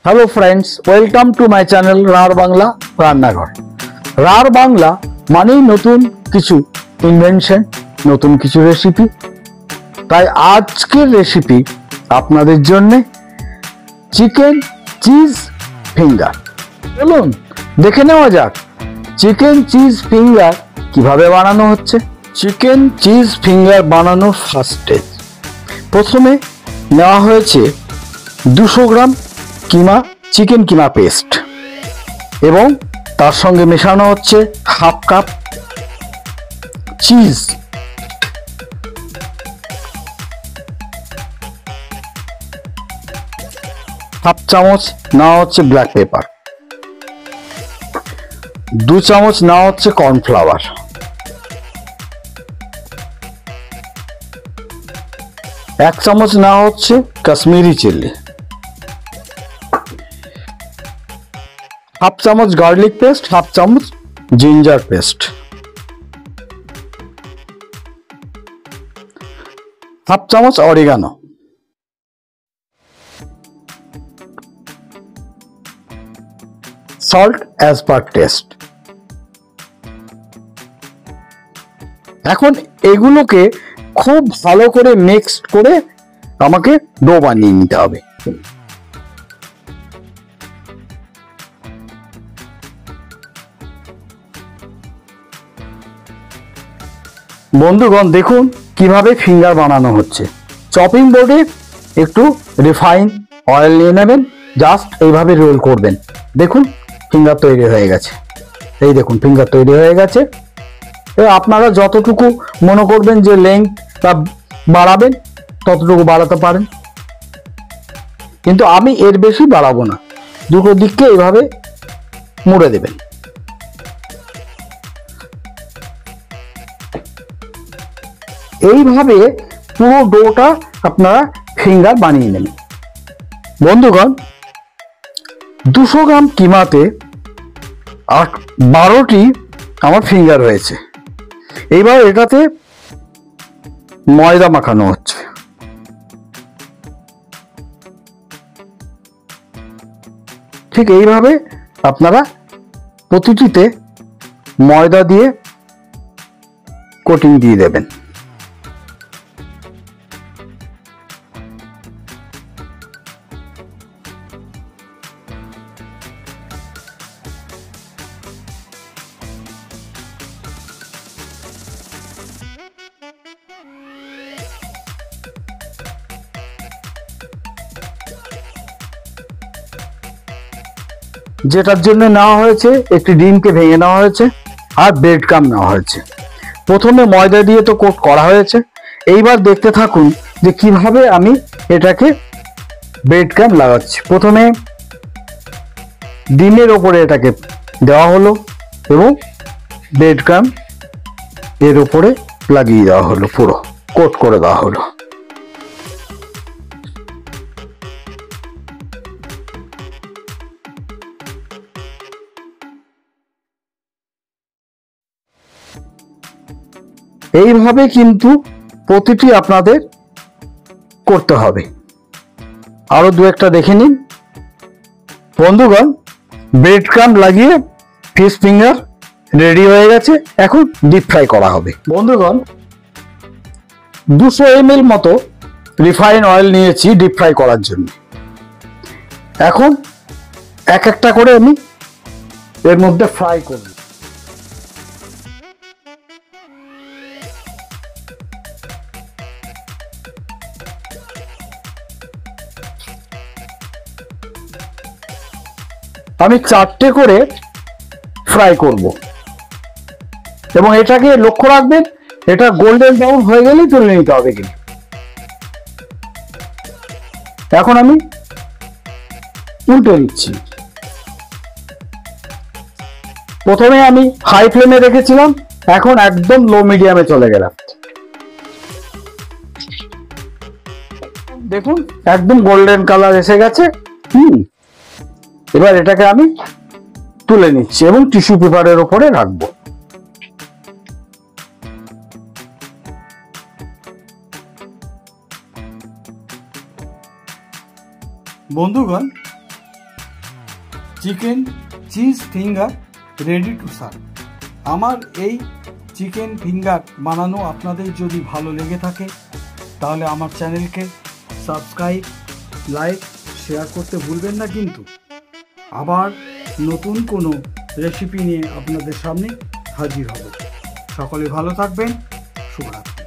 Hello friends, welcome to my channel Rarh Bangla রান্নাঘর। রার বাংলা মানেই নতুন কিছু ইনভেনশন, নতুন কিছু রেসিপি। তাই আজকের রেসিপি আপনাদের জন্যে চিকেন চিজ ফিঙ্গার। চলুন দেখে নেওয়া যাক চিকেন চিজ ফিঙ্গার কিভাবে বানানো হচ্ছে। চিকেন চিজ ফিঙ্গার বানানোর ফার্স্ট স্টেজ, প্রথমে নেওয়া হয়েছে 200 গ্রাম কিমা, চিকেন কিমা পেস্ট, এবং তার সঙ্গে মেশানো হচ্ছে হাফ কাপ চিজ, হাফ চামচ নেওয়া হচ্ছে ব্ল্যাক পেপার, 2 চামচ নেওয়া হচ্ছে কর্নফ্লাওয়ার, 1 চামচ নেওয়া হচ্ছে কাশ্মীরি চিলি, হাফ চামচ গার্লিক পেস্ট, হাফ চামচ জিঞ্জার পেস্ট, হাফ চামচ oregano, salt as per test. এখন এগুলোকে খুব ভালো করে মিক্স করে আমাকে ডো বানিয়ে নিতে হবে। বন্ধুগণ, দেখুন কিভাবে ফিঙ্গার বানানো হচ্ছে। চপিং বোর্ডে একটু রিফাইন অয়েল নিয়ে নেবেন, জাস্ট এইভাবে রোল করবেন। দেখুন ফিঙ্গার তৈরি হয়ে গেছে। এই দেখুন ফিঙ্গার তৈরি হয়ে গেছে। এবার আপনারা যতটুকু মনে করবেন যে লেংথ বা বাড়াবেন ততটুকু বাড়াতে পারেন, কিন্তু আমি এর বেশি বাড়াবো না। দুটো দিককে এইভাবে মুড়ে দেবেন। এইভাবে পুরো ডোটা আপনারা ফিঙ্গার বানিয়ে নেবেন। বন্ধুগণ, 200 গ্রাম কিমাতে 12টি আমার ফিঙ্গার হয়েছে। এইবার এটাতে ময়দা মাখানো হচ্ছে। ঠিক এইভাবে আপনারা প্রতিটিতে ময়দা দিয়ে কোটিং দিয়ে দেবেন। যেটার জন্য নেওয়া হয়েছে, একটি ডিমকে ভেঙে নেওয়া হয়েছে আর ব্রেড ক্রাম্ব নেওয়া হয়েছে। প্রথমে ময়দা দিয়ে তো কোট করা হয়েছে। এইবার দেখতে থাকুন যে কিভাবে আমি এটাকে ব্রেড ক্রাম্ব লাগাচ্ছি। প্রথমে ডিমের ওপরে এটাকে দেওয়া হলো এবং ব্রেড ক্রাম্ব এর ওপরে লাগিয়ে দেওয়া হলো, পুরো কোট করে দেওয়া হলো। এইভাবে কিন্তু প্রতিটি আপনাদের করতে হবে। আরো দু একটা দেখে নিন। বন্ধুগণ, ব্রেড ক্রাম্ব লাগিয়ে ফিশ ফিঙ্গার রেডি হয়ে গেছে। এখন ডিপ ফ্রাই করা হবে। বন্ধুগণ, 200 ml মতো রিফাইন অয়েল নিয়েছি ডিপ ফ্রাই করার জন্য। এখন এক একটা করে আমি এর মধ্যে ফ্রাই করব। আমি 4টে করে ফ্রাই করব এবং এটাকে লক্ষ্য রাখবেন, এটা গোল্ডেন ব্রাউন হয়ে গেলেই তুলে নিতে হবে। কিন্তু এখন আমি উল্টে দিচ্ছি। প্রথমে আমি হাই ফ্লেমে রেখেছিলাম, এখন একদম লো মিডিয়ামে চলে গেলাম। দেখুন একদম গোল্ডেন কালার এসে গেছে। এবার এটাকে আমি তুলে নিচ্ছি এবং টিস্যু পেপারের উপরে রাখবো। বন্ধুগণ, chicken cheese finger ready to serve. আমার এই চিকেন ফিঙ্গার বানানো আপনাদের যদি ভালো লেগে থাকে তাহলে আমার চ্যানেলকে সাবস্ক্রাইব, লাইক, শেয়ার করতে ভুলবেন না কিন্তু। আবার নতুন কোনো রেসিপি নিয়ে আপনাদের সামনে হাজির হব। সকলে ভালো থাকবেন। শুভরাত্রি।